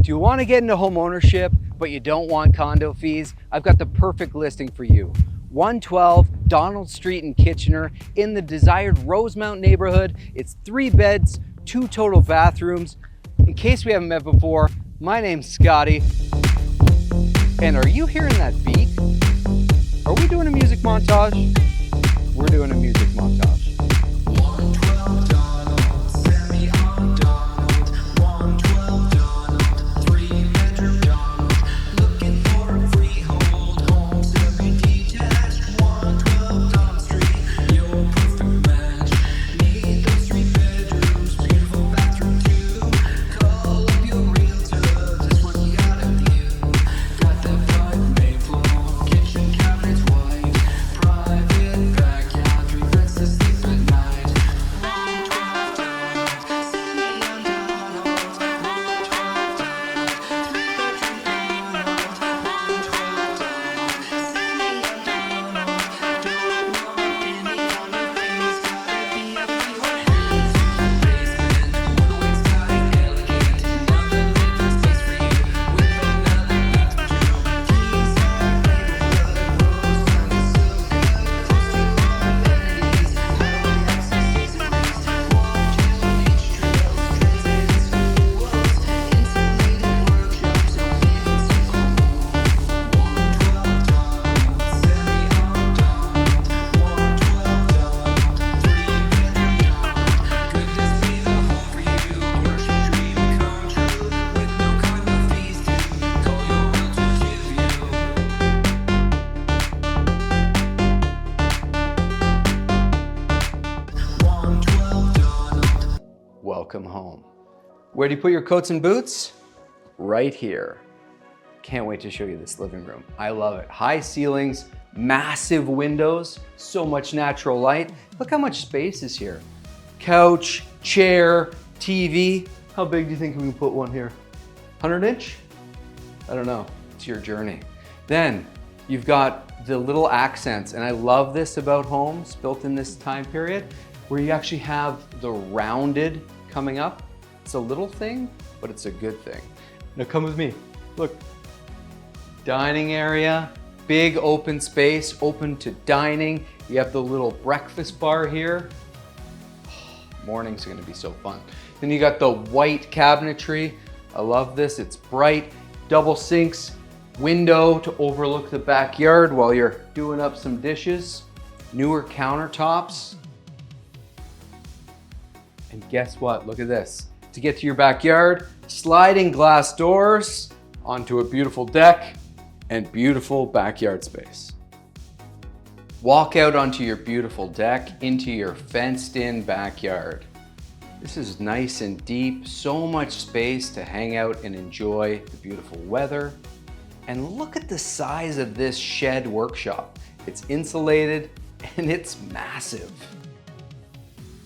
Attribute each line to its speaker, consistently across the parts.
Speaker 1: Do you want to get into home ownership, but you don't want condo fees? I've got the perfect listing for you. 112 Donald Street in Kitchener in the desired Rosemount neighborhood. It's 3 beds, 2 total bathrooms. In case we haven't met before, my name's Scotty. And are you hearing that beat? Are we doing a music montage? We're doing a music montage.
Speaker 2: 112 Donald, semi on Donald, 112 Donald, 3-bedroom Donald, looking for a freehold home, semi-detached, 112 Donald Street, your perfect match. Need those 3 bedrooms, beautiful bathroom too. Call up your realtor, this one you gotta view. Got that private mainfloor, kitchen cabinets white, private backyard, 3 beds to sleep at night. 112 Donald, semi on Donald, 112 Donald, 3-bedroom Donald, 112 Donald, semi on Donald. Don't want any other things, gotta be a freehold house. Basement, one wainscoting, elegant, another living space for you with another bedroom. Keys are labeled, Rosemount is so good, close to all amenities, highway access easy ways, walk to beach trails, transit schools, insulated workshops, so even simple home. 112 Donald, semi on Donald, 112 Donald, 3-bedroom Donald. Could this be the home for you? Or should dream come true with no condo fees to call your realtor to view? 112 Donald.
Speaker 1: Welcome home. Where do you put your coats and boots? Right here. Can't wait to show you this living room. I love it. High ceilings, massive windows, so much natural light. Look how much space is here. Couch, chair, TV. How big do you think we can put one here? 100-inch? I don't know. It's your journey. Then you've got the little accents, and I love this about homes built in this time period, where you actually have the rounded coming up. It's a little thing, but it's a good thing. Now come with me. Look, dining area, big open space, open to dining. You have the little breakfast bar here. Mornings are gonna be so fun. Then you got the white cabinetry. I love this, it's bright. Double sinks, window to overlook the backyard while you're doing up some dishes. Newer countertops. And guess what? Look at this. To get to your backyard, sliding glass doors onto a beautiful deck and beautiful backyard space. Walk out onto your beautiful deck into your fenced-in backyard. This is nice and deep, so much space to hang out and enjoy the beautiful weather. And look at the size of this shed workshop. It's insulated and it's massive.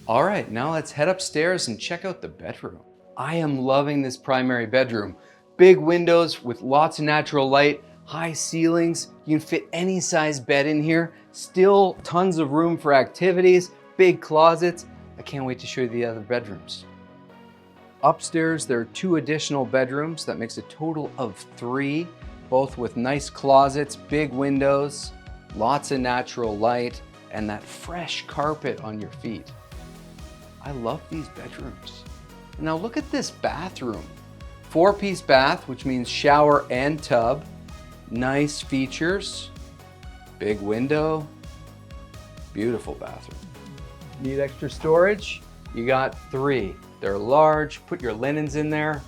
Speaker 1: All right, now let's head upstairs and check out the bedroom. I am loving this primary bedroom. Big windows with lots of natural light, high ceilings. You can fit any size bed in here. Still tons of room for activities, big closets. I can't wait to show you the other bedrooms. Upstairs, there are 2 additional bedrooms. That makes a total of 3, both with nice closets, big windows, lots of natural light, and that fresh carpet on your feet. I love these bedrooms. Now look at this bathroom. 4-piece bath, which means shower and tub. Nice features. Big window. Beautiful bathroom. Need extra storage? You got 3. They're large. Put your linens in there.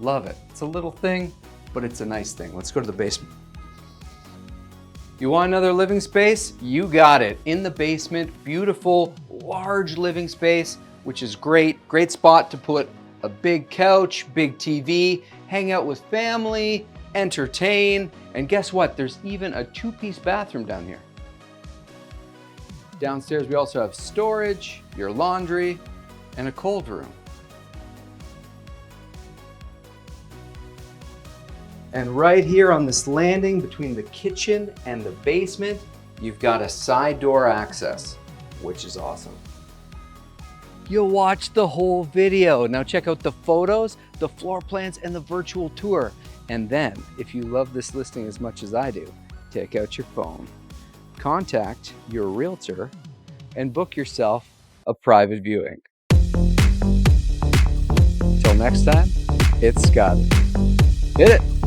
Speaker 1: Love it. It's a little thing, but it's a nice thing. Let's go to the basement. You want another living space? You got it. In the basement, beautiful, large living space, which is great. Great spot to put a big couch, big TV, hang out with family, entertain, and guess what? There's even a 2-piece bathroom down here. Downstairs, we also have storage, your laundry, and a cold room. And right here on this landing between the kitchen and the basement, you've got a side door access, which is awesome. You'll watch the whole video. Now check out the photos. the floor plans, and the virtual tour. And then, if you love this listing as much as I do, take out your phone, contact your realtor, and book yourself a private viewing. Till next time, it's Scott. Hit it!